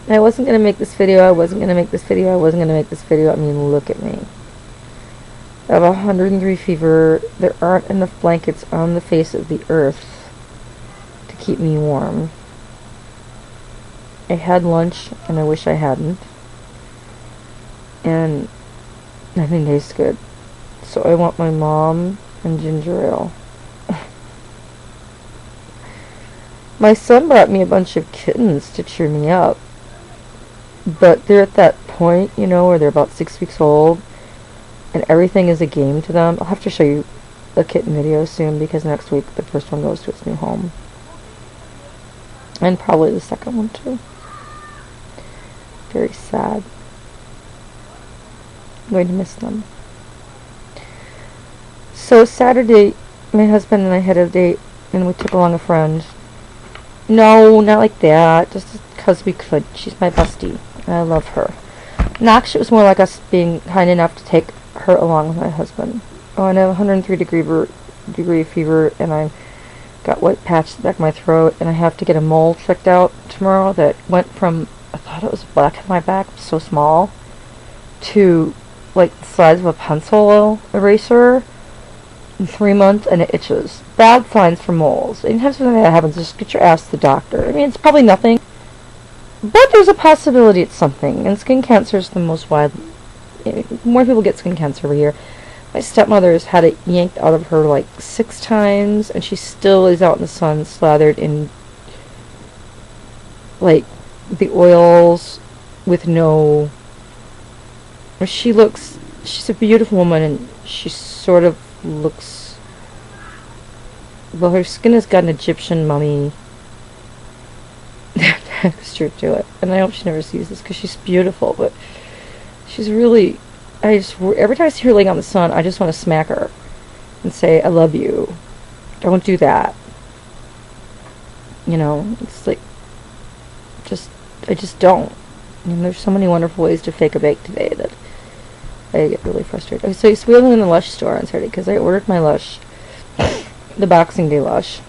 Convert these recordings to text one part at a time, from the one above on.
I wasn't going to make this video, I wasn't going to make this video, I wasn't going to make this video. I mean, look at me. I have 103 fever. There aren't enough blankets on the face of the earth to keep me warm. I had lunch, and I wish I hadn't. And nothing tastes good. So I want my mom and ginger ale. My son brought me a bunch of kittens to cheer me up. But they're at that point, you know, where they're about 6 weeks old, and everything is a game to them. I'll have to show you a kitten video soon, because next week the first one goes to its new home. And probably the second one too. Very sad. I'm going to miss them. So Saturday, my husband and I had a date, and we took along a friend. No, not like that. Just because we could. She's my bestie. I love her. And actually, it was more like us being kind enough to take her along with my husband. Oh, and I have 103 degree fever, and I got white patch at the back of my throat, and I have to get a mole checked out tomorrow that went from, I thought it was black on my back, so small, to like the size of a pencil eraser in 3 months, and it itches. Bad signs for moles. Anytime something like that happens, just get your ass to the doctor. I mean, it's probably nothing, but there's a possibility it's something, and skin cancer is the most widely. More people get skin cancer every year. My stepmother has had it yanked out of her like 6 times, and she still is out in the sun slathered in like the oils with no. She's a beautiful woman, and she sort of looks, well, her skin has got an Egyptian mummy texture to it, and I hope she never sees this because she's beautiful, but she's really, every time I see her laying out in the sun, I just want to smack her and say, I love you. Don't do that. You know, it's like, I just don't. And there's so many wonderful ways to fake a bake today that I get really frustrated. Okay, so we went in the Lush store on Saturday because I ordered my Lush, the Boxing Day Lush.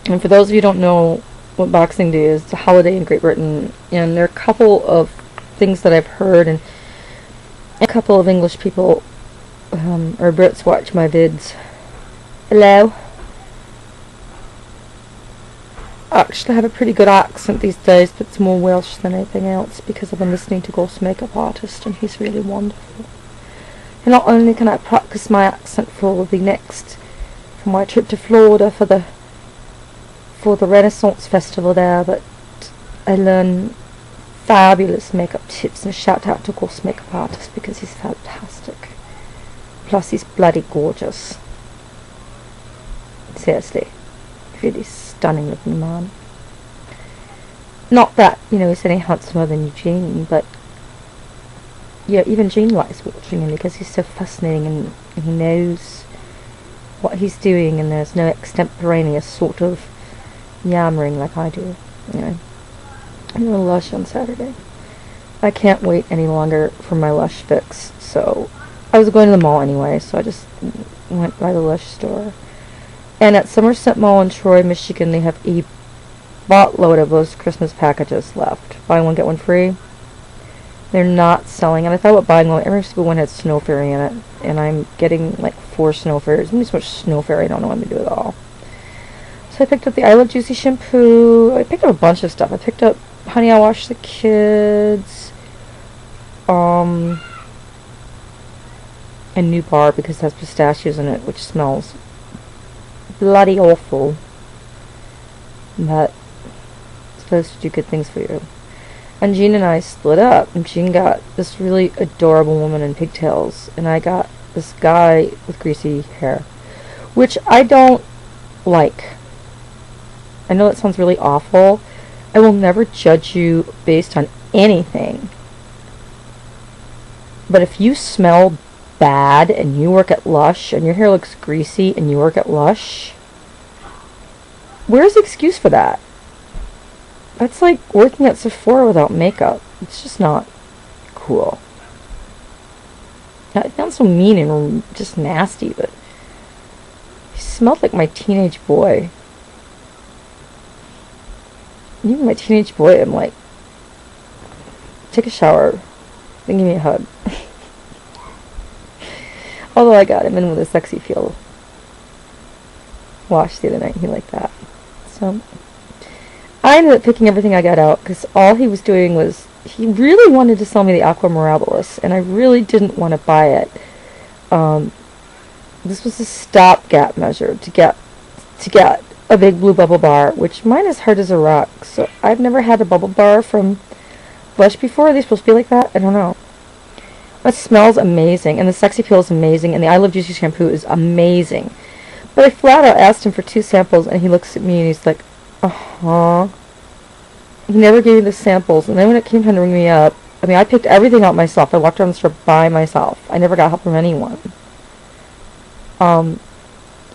And for those of you who don't know what Boxing Day is, it's a holiday in Great Britain, and there are a couple of things that I've heard, and a couple of English people or Brits watch my vids. Hello. I actually have a pretty good accent these days, but it's more Welsh than anything else because I've been listening to Ghost Makeup Artist, and he's really wonderful. And not only can I practice my accent for my trip to Florida for the Renaissance Festival there, but I learn fabulous makeup tips, and a shout out to Ghost Makeup Artist because he's fantastic. Plus he's bloody gorgeous. Seriously. Really stunning looking man. Not that, you know, he's any handsomer than Eugene, but yeah, even Gene likes watching him because he's so fascinating, and he knows what he's doing, and there's no extemporaneous sort of yammering like I do. Anyway, I'm gonna Lush on Saturday. I can't wait any longer for my Lush fix, so I was going to the mall anyway, so I just went by the Lush store. And at Somerset Mall in Troy, Michigan, they have a boatload of those Christmas packages left. Buy one, get one free. They're not selling, and I thought about buying one. Every single one had Snow Fairy in it, and I'm getting like 4 Snow Fairies. Maybe so much Snow Fairy, I don't know what to do at all. So I picked up the I Love Juicy shampoo. I picked up a bunch of stuff. I picked up Honey, I Wash the Kids. A new bar because it has pistachios in it, which smells bloody awful, but it's supposed to do good things for you. And Jean and I split up, and Jean got this really adorable woman in pigtails, and I got this guy with greasy hair, which I don't like. I know that sounds really awful. I will never judge you based on anything, but if you smell bad and you work at Lush and your hair looks greasy and you work at Lush, where's the excuse for that? That's like working at Sephora without makeup. It's just not cool. It sounds so mean and just nasty, but he smelled like my teenage boy. Even my teenage boy, I'm like, take a shower, then give me a hug. Although I got him in with a sexy feel wash the other night. He liked that. So I ended up picking everything I got out because all he was doing was he really wanted to sell me the Aqua Mirabilis, and I really didn't want to buy it. This was a stopgap measure to get a big blue bubble bar, which mine is hard as a rock. So I've never had a bubble bar from Blush before. Are they supposed to be like that? I don't know. It smells amazing, and the Sexy Peel is amazing, and the I Love Juicy shampoo is amazing. But I flat out asked him for 2 samples, and he looks at me and he's like, uh-huh. He never gave me the samples, and then when it came time to ring me up, I mean, I picked everything out myself. I walked around the store by myself. I never got help from anyone.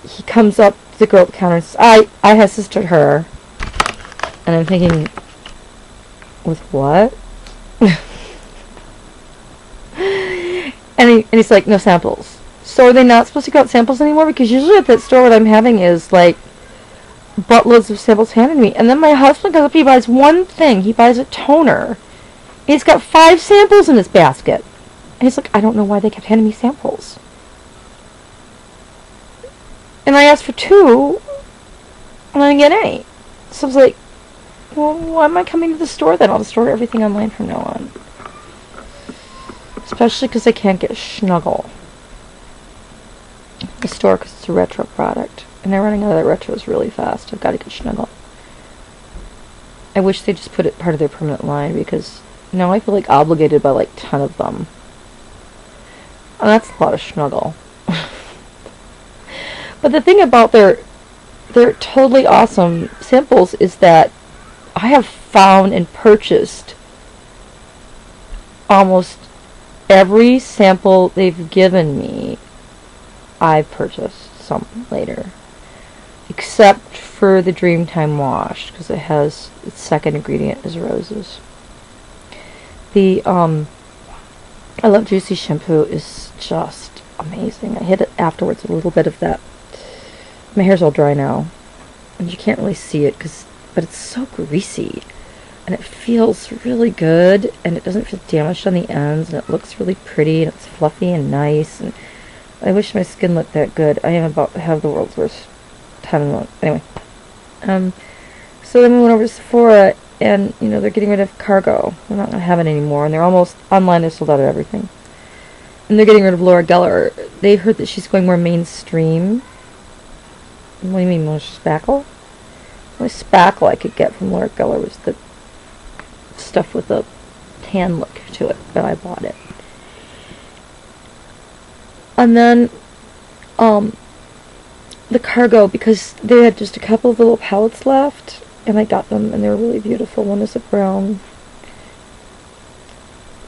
He comes up to the girl at the counter and says, I assisted her. And I'm thinking, with what? and he's like, no samples. So are they not supposed to go out samples anymore? Because usually at that store what I'm having is like buttloads of samples handed to me. And then my husband goes up, he buys one thing. He buys a toner. He's got 5 samples in his basket. And he's like, I don't know why they kept handing me samples. And I asked for 2, and I didn't get any. So I was like, well, why am I coming to the store then? I'll just order everything online from now on. Especially because I can't get Snuggle. The store, because it's a retro product. And they're running out of their retros really fast. I've got to get Snuggle. I wish they just put it part of their permanent line, because now I feel like obligated by like 10 of them. And that's a lot of Snuggle. But the thing about their totally awesome samples is that I have found and purchased almost every sample they've given me. I've purchased some later, except for the Dreamtime Wash, because it has its second ingredient is roses. The I Love Juicy shampoo is just amazing. I hit it afterwards with a little bit of that. My hair's all dry now, and you can't really see it, but it's so greasy, and it feels really good, and it doesn't feel damaged on the ends, and it looks really pretty, and it's fluffy and nice, and I wish my skin looked that good. I am about to have the world's worst time in the month. Anyway, so then we went over to Sephora, and, you know, they're getting rid of Cargo. They're not going to have it anymore, and they're almost online. They're sold out of everything. And they're getting rid of Laura Geller. They heard that she's going more mainstream. What do you mean, more spackle? The only spackle I could get from Laura Geller was the stuff with a tan look to it, but I bought it. And then, the Cargo, because they had just a couple of little palettes left, and I got them, and they were really beautiful. One is a brown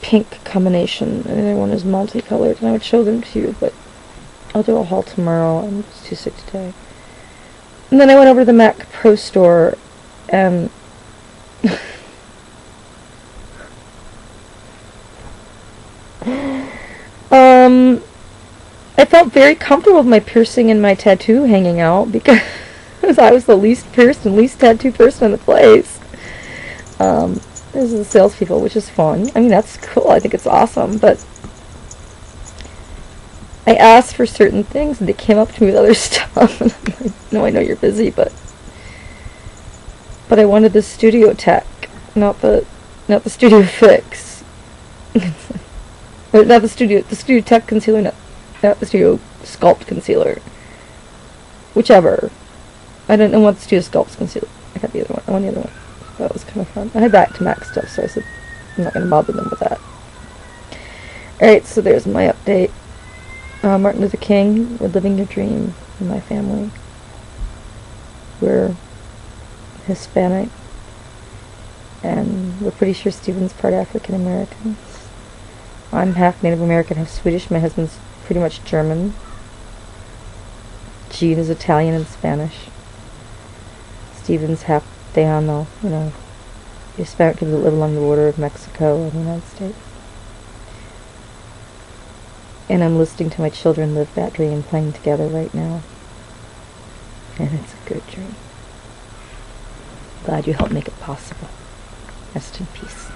pink combination, and the other one is multicolored, and I would show them to you, but I'll do a haul tomorrow. I'm just too sick today. And then I went over to the Mac Pro store, and I felt very comfortable with my piercing and my tattoo hanging out, because I was the least pierced and least tattooed person in the place. This is the salespeople, which is fun. I mean, that's cool. I think it's awesome, but I asked for certain things, and they came up to me with other stuff, and I'm like, no, I know you're busy, but I wanted the Studio Tech, not the Studio Fix. Or not the Studio Tech concealer, not the Studio Sculpt concealer. Whichever. I didn't want the Studio Sculpt concealer. I got the other one. I want the other one. That was kind of fun. I had Back to Mac stuff, so I said I'm not going to bother them with that. Alright, so there's my update. Martin Luther King, we're living your dream in my family. We're Hispanic, and we're pretty sure Stephen's part African American. I'm half Native American, half Swedish. My husband's pretty much German. Jean is Italian and Spanish. Stephen's half Tejano, you know, Hispanic people that live along the border of Mexico and the United States. And I'm listening to my children live that dream, playing together right now. And it's a good dream. Glad you helped make it possible. Rest in peace.